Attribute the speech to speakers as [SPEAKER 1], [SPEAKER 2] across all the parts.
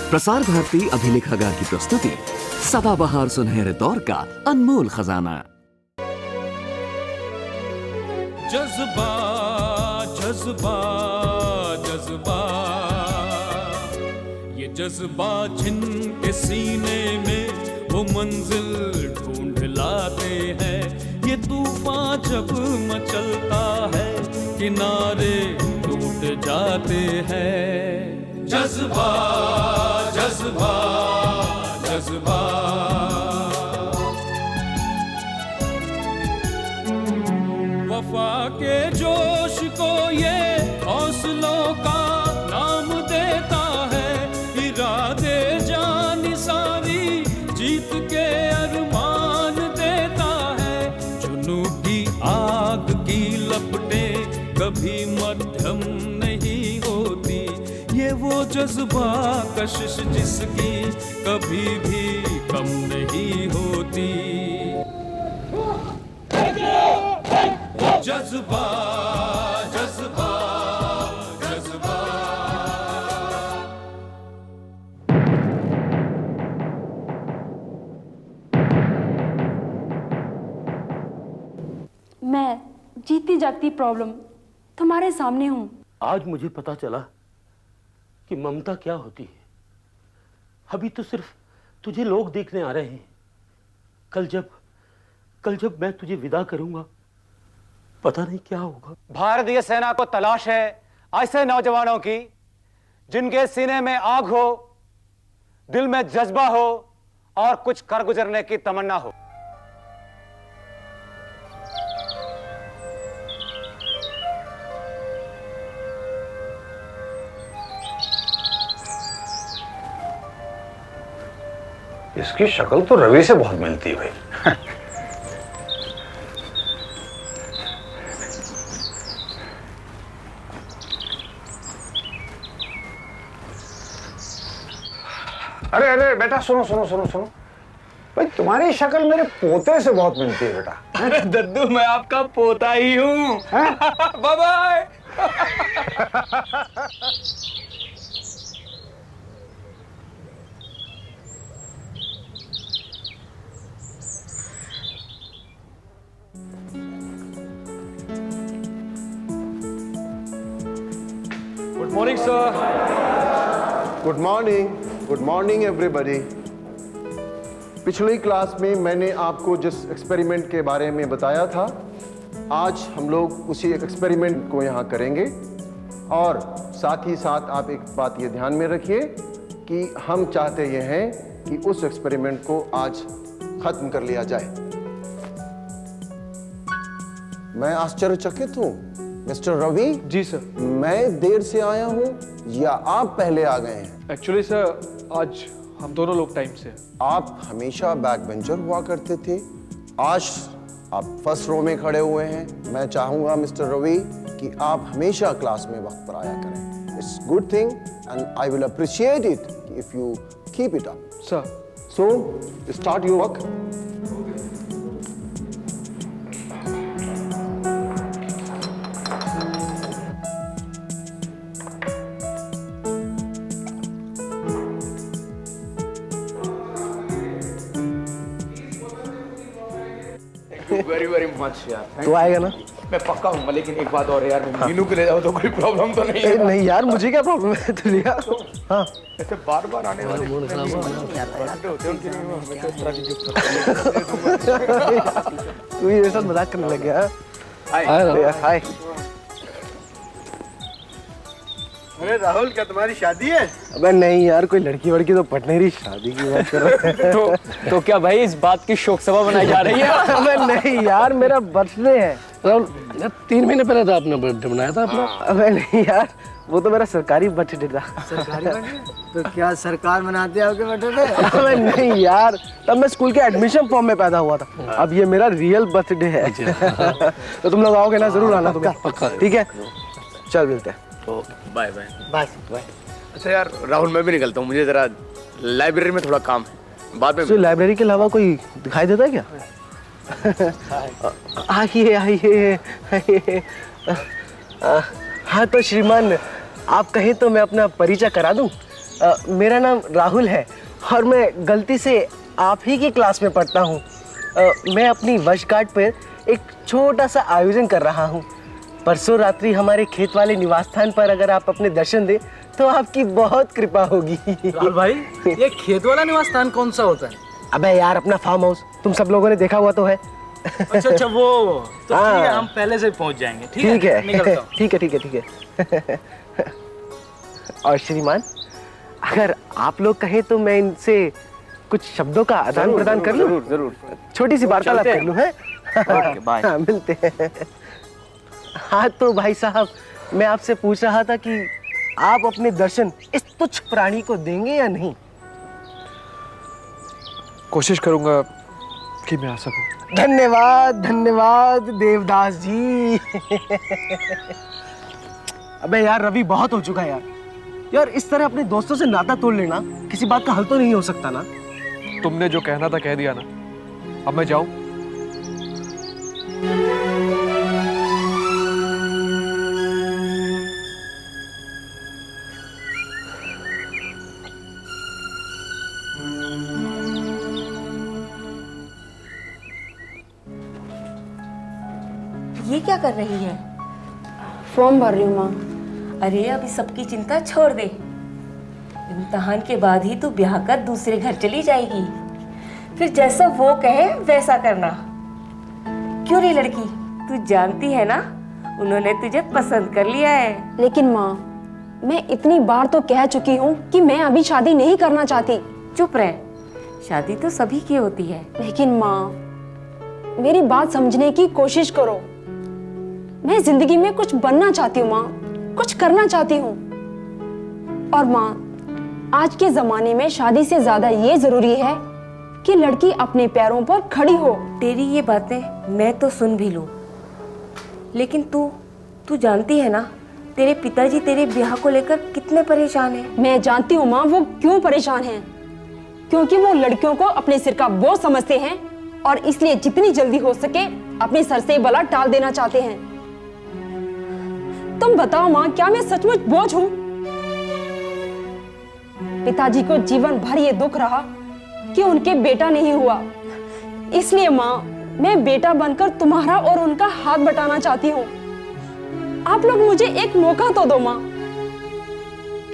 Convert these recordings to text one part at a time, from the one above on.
[SPEAKER 1] प्रसार भारती अभिलेखागार की प्रस्तुति सदाबहार सुनहरे दौर का अनमोल खजाना।
[SPEAKER 2] जज्बा जज्बा जज्बा, ये जज्बा जिनके सीने में वो मंजिल ढूंढ लाते हैं। ये तूफान जब मचलता है किनारे टूट जाते हैं। जज्बा जज्बा जज्बा, वफा के जोश को ये हौसलों का नाम देता है। इरादे जान सारी जीत के अरमान देता है। जुनून की आग की लपटें कभी मध्यम नहीं होती। ये वो जज्बा कशिश जिसकी कभी भी कम नहीं होती। जज्बा जज्बा जज्बा।
[SPEAKER 3] मैं जीती जागती प्रॉब्लम तुम्हारे सामने हूं।
[SPEAKER 4] आज मुझे पता चला कि ममता क्या होती है। अभी तो सिर्फ तुझे लोग देखने आ रहे हैं। कल जब मैं तुझे विदा करूंगा, पता नहीं क्या होगा।
[SPEAKER 5] भारतीय सेना को तलाश है ऐसे नौजवानों की जिनके सीने में आग हो, दिल में जज्बा हो और कुछ कर गुजरने की तमन्ना हो।
[SPEAKER 6] इसकी शक्ल तो रवि से बहुत मिलती है भाई। अरे अरे बेटा सुनो सुनो सुनो सुनो भाई, तुम्हारी शक्ल मेरे पोते से बहुत मिलती है बेटा।
[SPEAKER 5] अरे दद्दू, मैं आपका पोता ही हूँ। Bye bye.
[SPEAKER 2] Good morning sir.
[SPEAKER 7] Good morning everybody. पिछली क्लास में मैंने आपको जिस एक्सपेरिमेंट के बारे में बताया था, आज हम लोग उसी एक्सपेरिमेंट को यहाँ करेंगे। और साथ ही साथ आप एक बात ये ध्यान में रखिए कि हम चाहते ये हैं कि उस एक्सपेरिमेंट को आज खत्म कर लिया जाए। मैं आश्चर्यचकित हूँ मिस्टर रवि।
[SPEAKER 8] जी सर।
[SPEAKER 7] मैं देर से आया हूँ या आप पहले आ गए हैं?
[SPEAKER 8] एक्चुअली सर, आज हम दोनों लोग टाइम से।
[SPEAKER 7] आप हमेशा बैक बेंचर हुआ करते थे, आज आप फर्स्ट रो में खड़े हुए हैं। मैं चाहूंगा मिस्टर रवि कि आप हमेशा क्लास में वक्त पर आया करें। It's good thing and I will appreciate it if you keep it up.
[SPEAKER 8] Sir.
[SPEAKER 7] So start your work.
[SPEAKER 6] Very much यार।
[SPEAKER 9] तो आएगा ना?
[SPEAKER 6] मैं पक्का हूँ, लेकिन एक बात और है यार, मीनू के ले जाओ तो कोई प्रॉब्लम तो नहीं है?
[SPEAKER 9] नहीं यार, मुझे क्या प्रॉब्लम है, तू लिया। हाँ,
[SPEAKER 6] ऐसे बार आने वाले
[SPEAKER 9] तू ये सब मजाक करने लग गया। हाय।
[SPEAKER 7] अरे राहुल, क्या तुम्हारी शादी है?
[SPEAKER 9] अबे नहीं यार, कोई लड़की वड़की तो पट नहीं रही, शादी की बात कर रहे हैं।
[SPEAKER 5] तो क्या भाई इस बात की शोक सभा बनाई जा रही है?
[SPEAKER 9] अबे नहीं यार, मेरा बर्थडे है।
[SPEAKER 4] राहुल, 3 महीने पहले था आपने बर्थडे मनाया था अपना।
[SPEAKER 9] अबे नहीं यार, वो तो मेरा सरकारी बर्थडे था।
[SPEAKER 10] सरकारी बर्थडे? तो क्या सरकार मनाते हैं आपके बर्थडे पे?
[SPEAKER 9] अबे नहीं यार, तब मैं स्कूल के एडमिशन फॉर्म में पैदा हुआ था। अब ये मेरा रियल बर्थडे है। तो तुम लोग आओगे ना? जरूर आना तुम। ठीक है, चल मिलते हैं।
[SPEAKER 6] Bye bye bye bye. अच्छा यार राहुल, मैं भी निकलता हूँ, मुझे जरा लाइब्रेरी में थोड़ा काम है, बाद में।
[SPEAKER 9] तो लाइब्रेरी के अलावा कोई दिखाई देता है क्या? आइए आइए आइए। हाँ तो श्रीमान, आप कहें तो मैं अपना परिचय करा दूं। मेरा नाम राहुल है और मैं गलती से आप ही की क्लास में पढ़ता हूँ। मैं अपनी वर्षगांठ पर एक छोटा सा आयोजन कर रहा हूँ। परसों रात्रि हमारे खेत वाले निवास स्थान पर अगर आप अपने दर्शन दें तो आपकी बहुत कृपा होगी।
[SPEAKER 10] राहुल भाई, ये खेत वाला निवास स्थान कौन सा होता है?
[SPEAKER 9] अबे यार, अपना फार्म हाउस तुम सब लोगों ने देखा हुआ तो है।
[SPEAKER 10] अच्छा वो तो ठीक है, हम पहले से पहुंच जाएंगे।
[SPEAKER 9] ठीक है,
[SPEAKER 10] निकलता हूं।
[SPEAKER 9] ठीक है, ठीक है, ठीक है। और श्रीमान, अगर आप लोग कहें तो मैं इनसे कुछ शब्दों का आदान प्रदान कर लूं।
[SPEAKER 10] जरूर।
[SPEAKER 9] छोटी सी वार्तालाप कर लूं, है?
[SPEAKER 10] Okay, bye.
[SPEAKER 9] हाँ, मिलते हैं। हाँ तो भाई साहब, मैं आपसे पूछ रहा था कि आप अपने दर्शन इस तुच्छ प्राणी को देंगे या नहीं?
[SPEAKER 8] कोशिश करूंगा कि मैं आ सकूं।
[SPEAKER 9] धन्यवाद, धन्यवाद देवदास जी। अबे यार रवि, बहुत हो चुका है यार। यार इस तरह अपने दोस्तों से नाता तोड़ लेना किसी बात का हल तो नहीं हो सकता ना।
[SPEAKER 8] तुमने जो कहना था कह दिया ना, अब मैं जाऊं?
[SPEAKER 11] ये क्या कर रही है?
[SPEAKER 3] फॉर्म भर रही हूँ माँ।
[SPEAKER 11] अरे अभी सबकी चिंता छोड़ दे। इम्तिहान के बाद ही तू ब्याह कर दूसरे घर चली जाएगी। फिर जैसा वो कहे वैसा करना। क्यों रे लड़की, तू जानती है ना उन्होंने तुझे पसंद कर लिया है।
[SPEAKER 3] लेकिन माँ, मैं इतनी बार तो कह चुकी हूँ कि मैं अभी शादी नहीं करना चाहती।
[SPEAKER 11] चुप रह, शादी तो सभी की होती है।
[SPEAKER 3] लेकिन माँ, मेरी बात समझने की कोशिश करो। मैं जिंदगी में कुछ बनना चाहती हूँ माँ, कुछ करना चाहती हूँ। और माँ, आज के जमाने में शादी से ज्यादा ये जरूरी है कि लड़की अपने पैरों पर खड़ी हो।
[SPEAKER 11] तेरी ये बातें मैं तो सुन भी लूं, लेकिन तू जानती है ना तेरे पिताजी तेरे ब्याह को लेकर कितने परेशान हैं।
[SPEAKER 3] मैं जानती हूँ माँ, वो क्यों परेशान हैं। क्योंकि वो लड़कियों को अपने सिर का बोझ समझते हैं और इसलिए जितनी जल्दी हो सके अपने सर से बला टाल देना चाहते हैं। तुम बताओ माँ, क्या मैं सचमुच बोझ हूँ? पिताजी को जीवन भर ये दुख रहा कि उनके बेटा नहीं हुआ। इसलिए माँ, मैं बेटा बनकर तुम्हारा और उनका हाथ बटाना चाहती हूँ। आप लोग मुझे एक मौका तो दो माँ।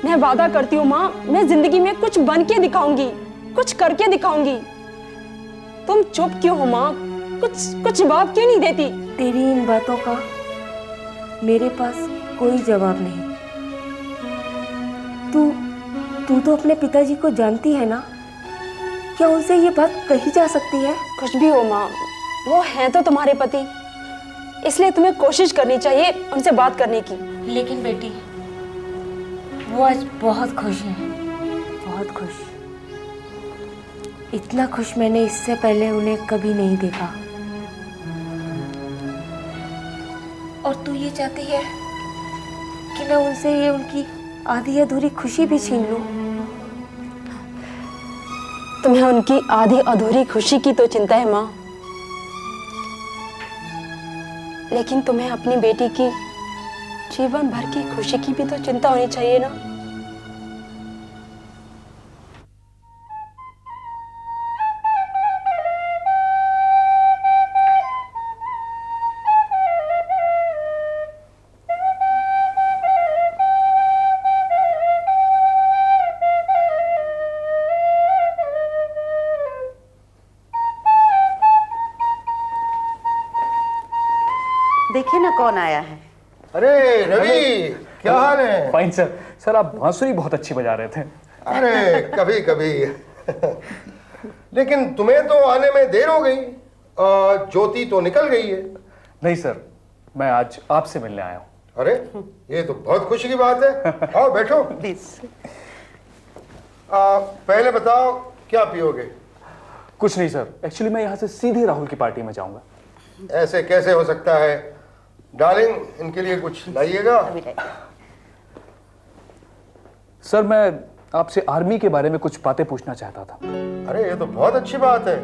[SPEAKER 3] मैं वादा करती हूँ माँ, मैं जिंदगी में कुछ बन के दिखाऊंगी, कुछ करके दिखाऊंगी। तुम चुप क्यों हो माँ? कुछ जवाब क्यों नहीं देती?
[SPEAKER 11] तेरी इन बातों का मेरे पास कोई जवाब नहीं। तू तो अपने पिताजी को जानती है ना, क्या उनसे ये बात कही जा सकती है?
[SPEAKER 3] कुछ भी हो माँ, वो हैं तो तुम्हारे पति, इसलिए तुम्हें कोशिश करनी चाहिए उनसे बात करने की।
[SPEAKER 11] लेकिन बेटी, वो आज बहुत खुश हैं, बहुत खुश। इतना खुश मैंने इससे पहले उन्हें कभी नहीं देखा। और तू ये चाहती है कि मैं उनसे ये उनकी आधी अधूरी खुशी भी छीन लूं?
[SPEAKER 3] तुम्हें उनकी आधी अधूरी खुशी की तो चिंता है माँ, लेकिन तुम्हें अपनी बेटी की जीवन भर की खुशी की भी तो चिंता होनी चाहिए ना।
[SPEAKER 11] देखिए ना कौन आया है।
[SPEAKER 6] अरे रवि, क्या हाल है?
[SPEAKER 8] Fine sir. सर आप बांसुरी बहुत अच्छी बजा रहे थे।
[SPEAKER 6] अरे कभी कभी। लेकिन तुम्हें तो आने में देर हो गई। ज्योति तो निकल गई है।
[SPEAKER 8] नहीं सर, मैं आज आपसे मिलने आया हूँ।
[SPEAKER 6] अरे ये तो बहुत खुशी की बात है। आओ बैठो प्लीज। पहले बताओ क्या पियोगे?
[SPEAKER 8] कुछ नहीं सर, एक्चुअली मैं यहाँ से सीधे राहुल की पार्टी में जाऊंगा।
[SPEAKER 6] ऐसे कैसे हो सकता है? डार्लिंग, इनके लिए कुछ लाइएगा।
[SPEAKER 8] सर मैं आपसे आर्मी के बारे में कुछ बातें पूछना चाहता था।
[SPEAKER 6] अरे ये तो बहुत अच्छी बात है,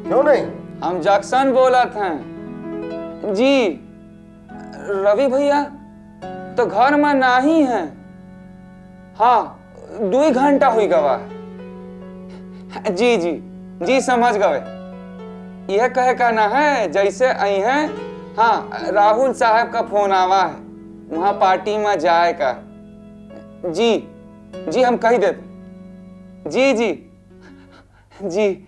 [SPEAKER 6] क्यों नहीं?
[SPEAKER 12] हम जैक्सन बोला था जी। रवि भैया तो घर में नहीं है। हाँ 2 घंटा हुई गवा। जी जी जी समझ गए। यह कहे का ना है जैसे आई है। हाँ, राहुल साहब का फोन आवा है, वहां पार्टी में जाए का। जी जी हम कही देते। जी जी जी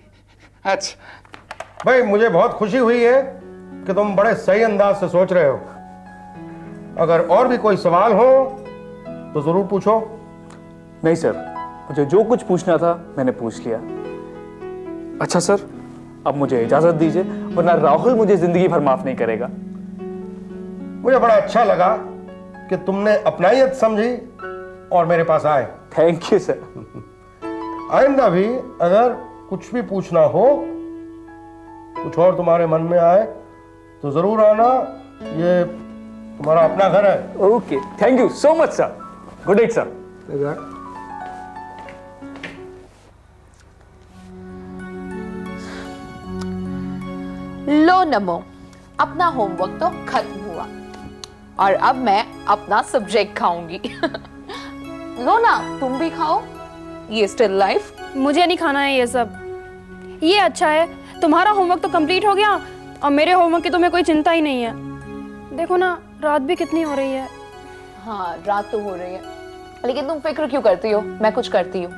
[SPEAKER 12] अच्छा।
[SPEAKER 6] भाई मुझे बहुत खुशी हुई है कि तुम बड़े सही अंदाज से सोच रहे हो। अगर और भी कोई सवाल हो तो जरूर पूछो।
[SPEAKER 8] नहीं सर, मुझे जो कुछ पूछना था मैंने पूछ लिया। अच्छा सर, अब मुझे इजाजत दीजिए, वरना राहुल मुझे जिंदगी भर माफ नहीं करेगा।
[SPEAKER 6] मुझे बड़ा अच्छा लगा कि तुमने अपनाइयत समझी और मेरे पास आए।
[SPEAKER 8] Thank you sir.
[SPEAKER 6] आइंदा भी अगर कुछ भी पूछना हो, कुछ और तुम्हारे मन में आए तो जरूर आना। ये तुम्हारा अपना घर है।
[SPEAKER 8] Okay, thank you so much sir. Good night sir.
[SPEAKER 13] लो नमो, अपना होमवर्क तो खत्म हुआ और अब मैं अपना सब्जेक्ट खाऊंगी। लो ना, तुम भी खाओ। ये स्टिल लाइफ।
[SPEAKER 3] मुझे नहीं खाना है ये सब। ये अच्छा है, तुम्हारा होमवर्क तो कंप्लीट हो गया और मेरे होमवर्क की तुम्हें कोई चिंता ही नहीं है। देखो ना, रात भी कितनी हो रही है।
[SPEAKER 13] हाँ, रात तो हो रही है, लेकिन तुम फिक्र क्यों करती हो? मैं कुछ करती हूँ।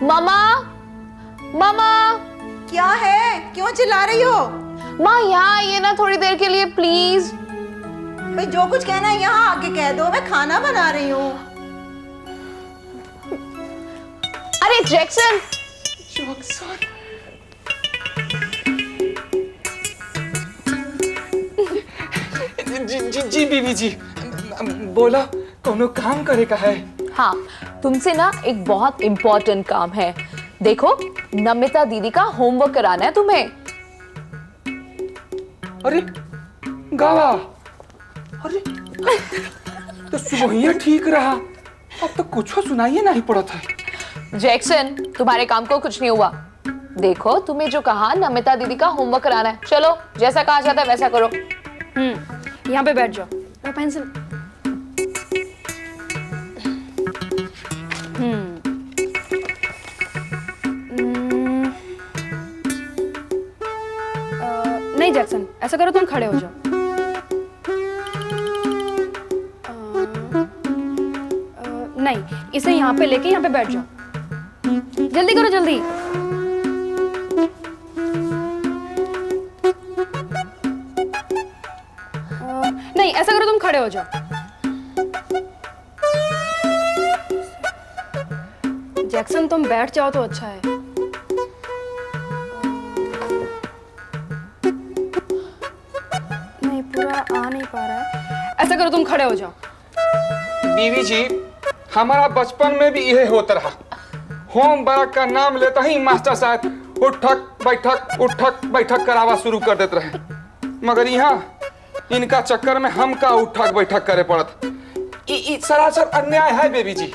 [SPEAKER 13] मामा, मामा।
[SPEAKER 14] क्या है? क्यों चिल्ला रही हो?
[SPEAKER 13] माँ यहाँ आइए ना थोड़ी देर के लिए प्लीज।
[SPEAKER 14] भाई जो कुछ कहना है यहाँ आके कह दो, मैं खाना बना रही हूँ।
[SPEAKER 13] अरे जैक्सन।
[SPEAKER 12] जी बीवी जी, बोला कोनो काम करे का है?
[SPEAKER 13] हाँ, तुमसे ना एक बहुत इम्पोर्टेंट काम है। देखो, नमिता दीदी का होमवर्क कराना है तुम्हें।
[SPEAKER 12] अरे गावा, अरे तो सुबह ठीक रहा, अब तो कुछ सुनाइए नहीं पड़ा था।
[SPEAKER 13] जैक्सन, तुम्हारे काम को कुछ नहीं हुआ। देखो, तुम्हें जो कहा नमिता दीदी का होमवर्क कराना है, चलो जैसा कहा जाता है वैसा करो।
[SPEAKER 3] यहाँ पे बैठ जाओ। पेंसिल। नहीं जैक्सन, ऐसा करो, तुम खड़े हो जाओ। नहीं, इसे यहाँ पे लेके यहाँ पे बैठ जाओ। जल्दी करो, जल्दी। नहीं, ऐसा करो, तुम खड़े हो जाओ। जैक्सन, तुम बैठ जाओ तो अच्छा है। नहीं, पूरा आ नहीं पा रहा है। ऐसा करो, तुम खड़े हो जाओ।
[SPEAKER 12] बीवी जी, हमारा बचपन में भी यही होता रहा। होमवर्क का नाम लेता ही मास्टर साहब उठक बैठक करावा शुरू कर देते रहे, मगर यहाँ इनका चक्कर में हम का उठक बैठक करे पड़त। सरासर अन्याय है बेबी जी।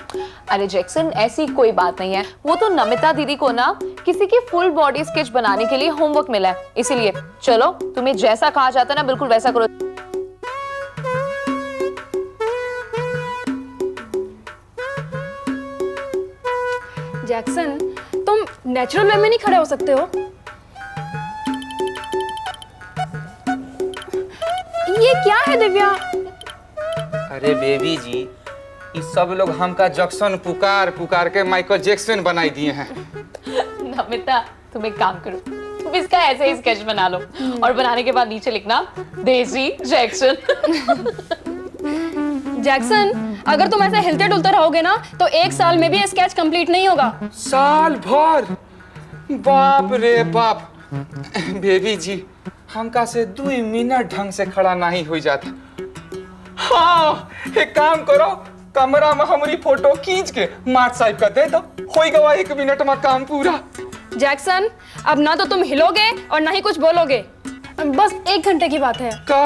[SPEAKER 13] अरे जैक्सन, ऐसी कोई बात नहीं है। वो तो नमिता दीदी को ना किसी की फुल बॉडी स्केच बनाने के लिए होमवर्क मिला है, इसीलिए। चलो, तुम्हें जैसा कहा जाता है ना, बिल्कुल वैसा करो।
[SPEAKER 3] जैक्सन, तुम नेचुरल वे में नहीं खड़े हो सकते हो? ये क्या है दिव्या?
[SPEAKER 12] अरे बेबी जी, इस सब लोग हमका जैक्सन पुकार पुकार के माइकल जैक्सन बनाई दिए हैं।
[SPEAKER 13] नमिता, तुम एक काम करो, तुम इसका ऐसे ही स्केच बना लो और बनाने के बाद नीचे लिखना देसी जैक्सन।
[SPEAKER 3] जैक्सन, अगर तुम ऐसे हिलते डुलते रहोगे ना तो 1 साल में भी स्केच कंप्लीट नहीं होगा।
[SPEAKER 12] साल भर? बाप रे बाप। बेबी जी, हमका से 2 मिनट ढंग से खड़ा नहीं हो जाता। हाँ, एक काम करो, कमरा में हमारी फोटो खींच के मार्ट साहिब का दे दो, हो गवा 1 मिनट में काम पूरा।
[SPEAKER 3] जैक्सन, अब ना तो तुम हिलोगे और ना ही कुछ बोलोगे। बस 1 घंटे की बात है।
[SPEAKER 12] का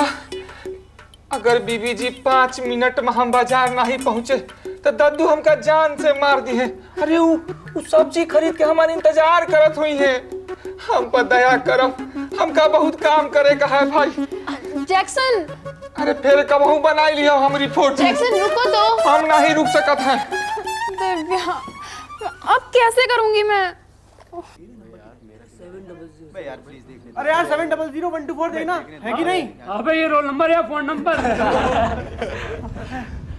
[SPEAKER 12] अगर बीबी जी 5 मिनट में हम बाजार नहीं पहुंचे तो दद्दू हमका जान से मार दी है। अरे वो सब्जी खरीद के हमारे इंतजार करत हुई है। हम पर दया करो, हमका बहुत काम करे का है भाई।
[SPEAKER 3] जैक्सन,
[SPEAKER 12] अरे फिर कबहू बनाई लियो हमारी फोटो।
[SPEAKER 13] जैक्सन, रुको तो।
[SPEAKER 12] हम नहीं रुक सकत हैं।
[SPEAKER 3] दिव्या, अब कैसे करूंगी मैं?
[SPEAKER 9] अरे यार 700124 देना है कि नहीं?
[SPEAKER 2] अबे ये रोल नंबर या फोन नंबर?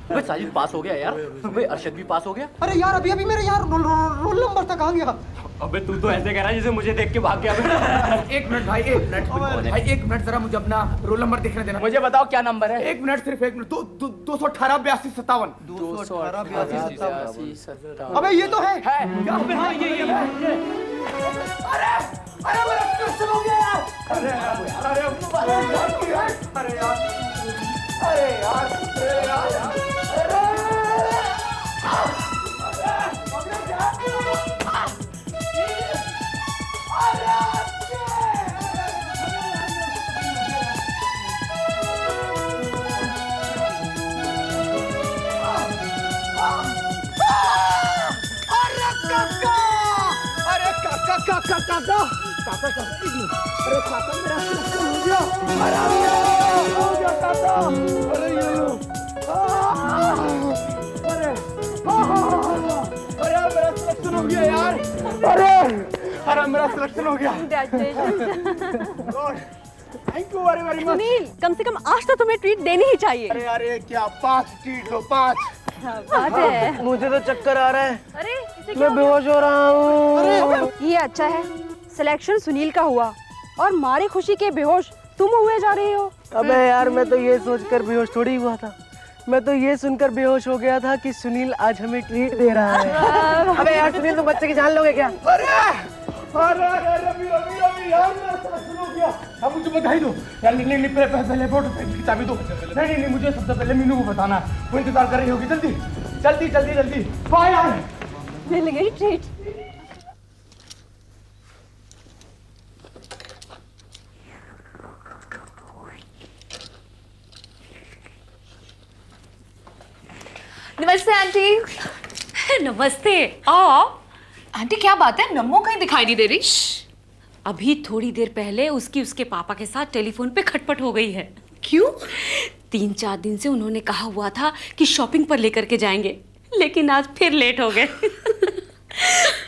[SPEAKER 10] भाई साजिद पास हो गया यार, भाई अरशद भी पास हो गया।
[SPEAKER 9] अरे यार अभी अभी मेरे यार रोल नंबर तक आ गया।
[SPEAKER 2] अबे तू तो ऐसे कह रहा है जैसे मुझे देख के भाग गया।
[SPEAKER 10] एक मिनट भाई, एक मिनट भाई, एक मिनट जरा मुझे अपना रोल नंबर देखने देना। मुझे बताओ क्या नंबर है? एक मिनट, सिर्फ एक मिनट। 218 82 57। 218 82 57।
[SPEAKER 9] अबे ये तो है।
[SPEAKER 10] क्या? अबे हाँ ये
[SPEAKER 9] अरे अरे मेरा क्वेश्चन हो गया यार।
[SPEAKER 10] अरे यार
[SPEAKER 9] अरे यार अरे यार अरे यार
[SPEAKER 10] मेरा सिलेक्शन हो गया।
[SPEAKER 9] Thank you very very much.
[SPEAKER 3] Sunil, कम से कम आज तो तुम्हें ट्रीट देनी ही चाहिए।
[SPEAKER 9] अरे यार ये क्या 5 ट्रीट लो 5।
[SPEAKER 3] बात है।
[SPEAKER 9] मुझे तो चक्कर आ रहा है।
[SPEAKER 3] अरे इसे
[SPEAKER 9] मैं बेहोश हो रहा हूँ।
[SPEAKER 3] ये अच्छा है, सिलेक्शन सुनील का हुआ और मारे खुशी के बेहोश तुम हुए जा रहे हो।
[SPEAKER 9] अबे यार मैं तो ये सोचकर बेहोश थोड़ी हुआ था, मैं तो ये सुनकर बेहोश हो गया था कि सुनील आज हमें ट्रीट दे रहा है। अबे यार सुनील तुम बच्चे की जान लोगे क्या? अरे रवि यार मेरा सिलेक्शन हो गया।
[SPEAKER 10] अब मुझे बधाई दो यार। नहीं पहले फोटो किताबी दो। नहीं मुझे सबसे पहले मीनू को बताना है, वो इंतजार कर रही होगी। जल्दी बाय यार।
[SPEAKER 3] मिल गई ट्रीट।
[SPEAKER 13] नमस्ते आंटी।
[SPEAKER 11] नमस्ते। आओ।
[SPEAKER 13] आंटी क्या बात है, नम्मो कहीं दिखाई नहीं दे रही?
[SPEAKER 11] अभी थोड़ी देर पहले उसके पापा के साथ टेलीफोन पे खटपट हो गई है।
[SPEAKER 13] क्यों?
[SPEAKER 11] 3-4 दिन से उन्होंने कहा हुआ था कि शॉपिंग पर लेकर के जाएंगे, लेकिन आज फिर लेट हो गए।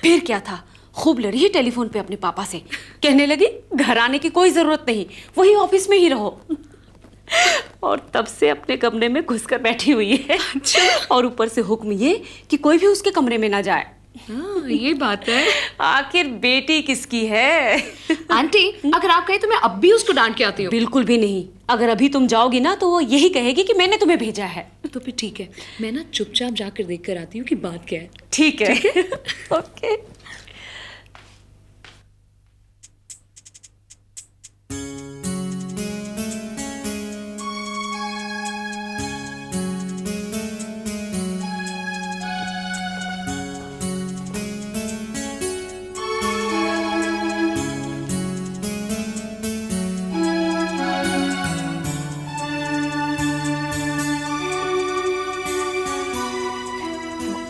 [SPEAKER 11] फिर क्या था, खूब लड़ी है टेलीफोन पे अपने पापा से, कहने लगी घर आने की कोई जरूरत नहीं, वही ऑफिस में ही रहो। और तब से अपने कमरे में घुसकर बैठी हुई है। और ऊपर से हुक्म ये कि कोई भी उसके कमरे में ना जाए।
[SPEAKER 13] हाँ, ये बात है।
[SPEAKER 11] आखिर बेटी किसकी है?
[SPEAKER 13] आंटी अगर आप कहें तो मैं अब भी उसको डांट के आती हूँ।
[SPEAKER 11] बिल्कुल भी नहीं, अगर अभी तुम जाओगी ना तो वो यही कहेगी कि मैंने तुम्हें भेजा है।
[SPEAKER 13] तो फिर ठीक है, मैं ना चुपचाप जाकर देख कर आती हूँ कि बात क्या है।
[SPEAKER 11] ठीक है। ओके।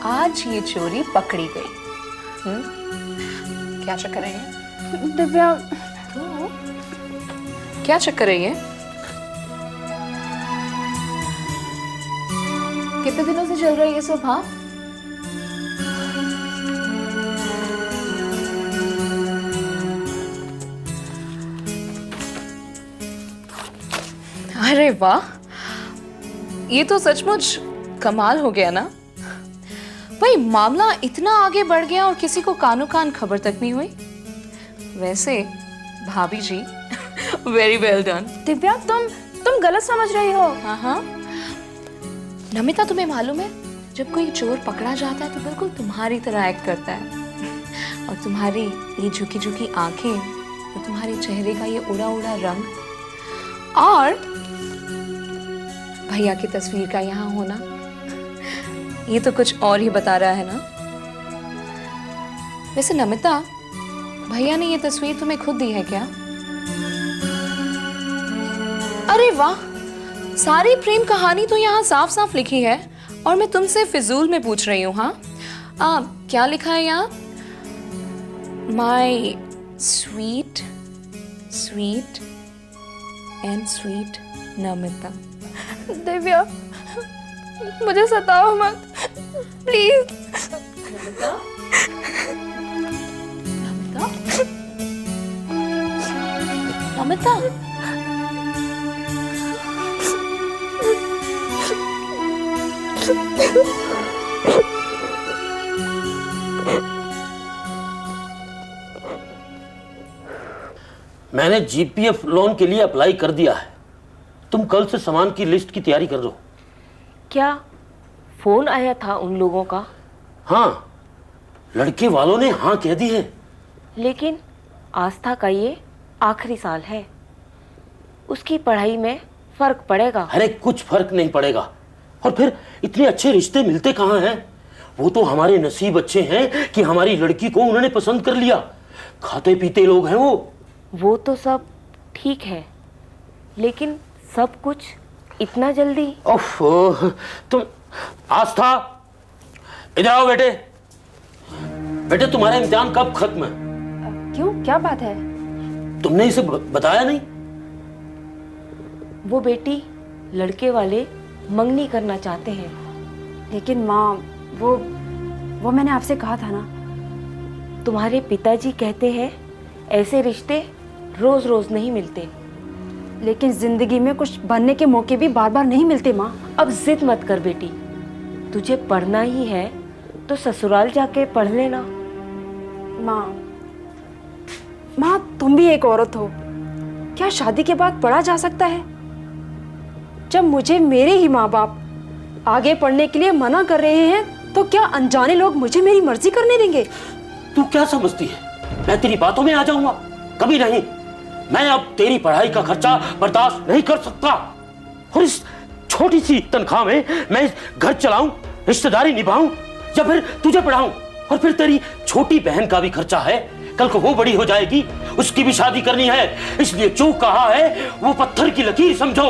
[SPEAKER 13] आज ये चोरी पकड़ी गई। क्या चक्कर है ये?
[SPEAKER 3] दिव्या,
[SPEAKER 13] क्या चक्कर है ये? कितने दिनों से चल रहा है ये सब? हाँ, अरे वाह, ये तो सचमुच कमाल हो गया ना भाई। मामला इतना आगे बढ़ गया और किसी को कानो कान खबर तक नहीं हुई। वैसे भाभी जी वेरी वेल डन।
[SPEAKER 3] दिव्या तुम गलत समझ रही हो।
[SPEAKER 13] हाँ, नमिता तुम्हें मालूम है, जब कोई चोर पकड़ा जाता है तो बिल्कुल तुम्हारी तरह एक्ट करता है। और तुम्हारी ये झुकी झुकी आंखें और तुम्हारे चेहरे का ये उड़ा उड़ा रंग और भैया की तस्वीर का यहाँ होना, ये तो कुछ और ही बता रहा है ना। वैसे नमिता, भैया ने ये तस्वीर तुम्हें खुद दी है क्या? अरे वाह, सारी प्रेम कहानी तो यहाँ साफ साफ लिखी है और मैं तुमसे फिजूल में पूछ रही हूँ। हाँ, क्या लिखा है यहाँ? My sweet sweet and sweet Namita.
[SPEAKER 3] Divya, मुझे सताओ मत प्लीज।
[SPEAKER 13] नमिता नमिता नमिता
[SPEAKER 4] मैंने जीपीएफ लोन के लिए अप्लाई कर दिया है। तुम कल से सामान की लिस्ट की तैयारी कर दो।
[SPEAKER 11] क्या फोन आया था उन लोगों का?
[SPEAKER 4] हाँ, लड़के वालों ने हाँ कह दी है।
[SPEAKER 11] लेकिन आस्था का ये आखिरी साल है, उसकी पढ़ाई में फर्क पड़ेगा।
[SPEAKER 4] अरे कुछ फर्क नहीं पड़ेगा। और फिर इतने अच्छे रिश्ते मिलते कहाँ हैं? वो तो हमारे नसीब अच्छे हैं कि हमारी लड़की को उन्होंने पसंद कर लिया। खाते पीते लोग हैं
[SPEAKER 11] वो तो सब ठीक है, लेकिन सब कुछ इतना जल्दी?
[SPEAKER 4] ओह, तुम आस्था इधर आओ बेटे। बेटे तुम्हारा इम्तिहान कब खत्म है?
[SPEAKER 3] क्यों, क्या बात है?
[SPEAKER 4] तुमने इसे बताया नहीं?
[SPEAKER 11] वो बेटी लड़के वाले मंगनी करना चाहते हैं।
[SPEAKER 3] लेकिन माँ, वो मैंने आपसे कहा था ना।
[SPEAKER 11] तुम्हारे पिताजी कहते हैं ऐसे रिश्ते रोज रोज नहीं मिलते।
[SPEAKER 3] लेकिन जिंदगी में कुछ बनने के मौके भी बार बार नहीं मिलते माँ।
[SPEAKER 11] अब जिद मत कर बेटी, तुझे पढ़ना ही है तो ससुराल जाके पढ़ लेना।
[SPEAKER 3] माँ तुम भी एक औरत हो, क्या शादी के बाद पढ़ा जा सकता है? जब मुझे मेरे ही माँ बाप आगे पढ़ने के लिए मना कर रहे हैं, तो क्या अनजाने लोग मुझे मेरी मर्जी करने देंगे?
[SPEAKER 4] तू क्या समझती है मैं तेरी बातों में आ जाऊंगा? कभी नहीं। मैं अब तेरी पढ़ाई का खर्चा बर्दाश्त नहीं कर सकता। और इस छोटी सी तनख्वाह में मैं घर चलाऊं, रिश्तेदारी निभाऊं या फिर तुझे पढ़ाऊं? और फिर तेरी छोटी बहन का भी खर्चा है। कल को वो बड़ी हो जाएगी, उसकी भी शादी करनी है। इसलिए जो कहा है वो पत्थर की लकीर समझो,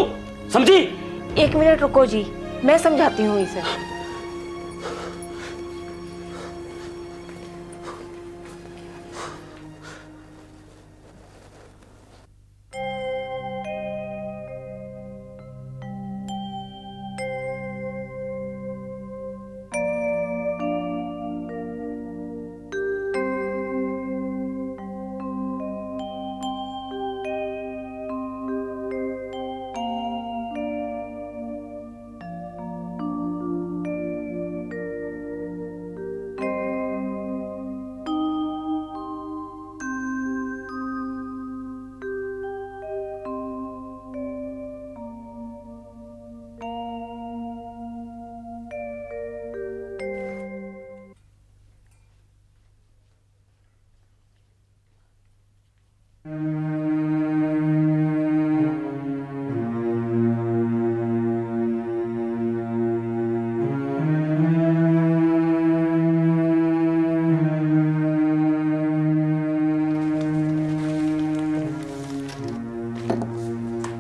[SPEAKER 4] समझी?
[SPEAKER 11] 1 मिनट रुको जी, मैं समझाती हूँ इसे।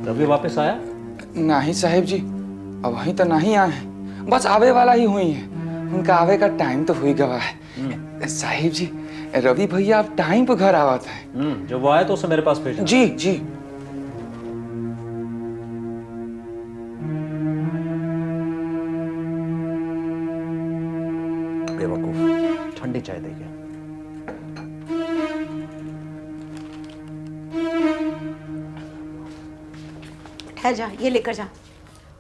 [SPEAKER 2] रवि वापस आया?
[SPEAKER 12] नहीं साहिब जी, अब वहीं तो नहीं आए हैं, बस आवे वाला ही हुई है। उनका आवे का टाइम तो हुई गवा है। साहिब जी, रवि भैया आप टाइम पर घर आवत है।
[SPEAKER 2] जब वो आए तो उसे मेरे पास भेजना।
[SPEAKER 12] जी जी।
[SPEAKER 15] बेवकूफ, ठंडी चाय देंगे।
[SPEAKER 14] ठहर जा, ये लेकर जा।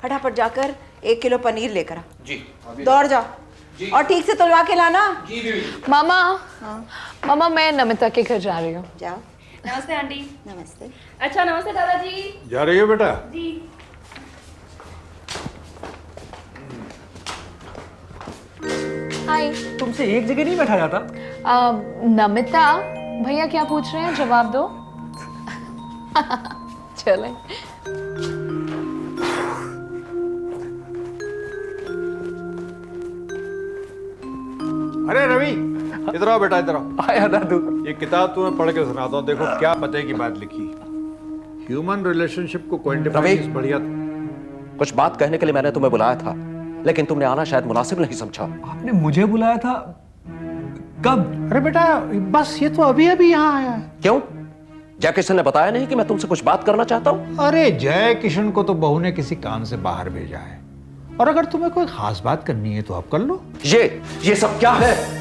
[SPEAKER 14] फटाफट जाकर 1 किलो पनीर लेकर आ।
[SPEAKER 12] जी।
[SPEAKER 14] दौड़ जा। और ठीक से तुलवा के लाना।
[SPEAKER 13] मामा, मामा मैं नमिता के घर जा रही हूँ।
[SPEAKER 14] जाओ।
[SPEAKER 3] नमस्ते आंटी।
[SPEAKER 14] नमस्ते।
[SPEAKER 3] अच्छा, नमस्ते दादाजी।
[SPEAKER 6] जा रही हो बेटा?
[SPEAKER 3] जी।
[SPEAKER 13] हाय।
[SPEAKER 2] तुमसे एक जगह नहीं बैठा जाता?
[SPEAKER 13] नमिता, भैया क्या पूछ रहे हैं, जवाब दो। चलें।
[SPEAKER 6] अरे रवि, इधर आओ बेटा, इधर आओ।
[SPEAKER 8] आया दादू।
[SPEAKER 6] ये किताब तुम्हें पढ़ के सुनाता हूँ, देखो क्या पते की बात लिखी। ह्यूमन रिलेशनशिप को क्वांटिफाई बढ़िया।
[SPEAKER 15] कुछ बात कहने के लिए मैंने तुम्हें बुलाया था, लेकिन तुमने आना शायद मुनासिब नहीं समझा।
[SPEAKER 2] आपने मुझे बुलाया था? कब?
[SPEAKER 6] अरे बेटा, बस ये तो अभी अभी यहाँ आया है।
[SPEAKER 15] क्यों? जय किशन ने बताया नहीं कि मैं तुमसे कुछ बात करना चाहता हूँ?
[SPEAKER 6] अरे जय किशन को तो बहू ने किसी काम से बाहर भेजा है, और अगर तुम्हें कोई खास बात करनी है तो आप कर लो।
[SPEAKER 15] ये सब क्या है?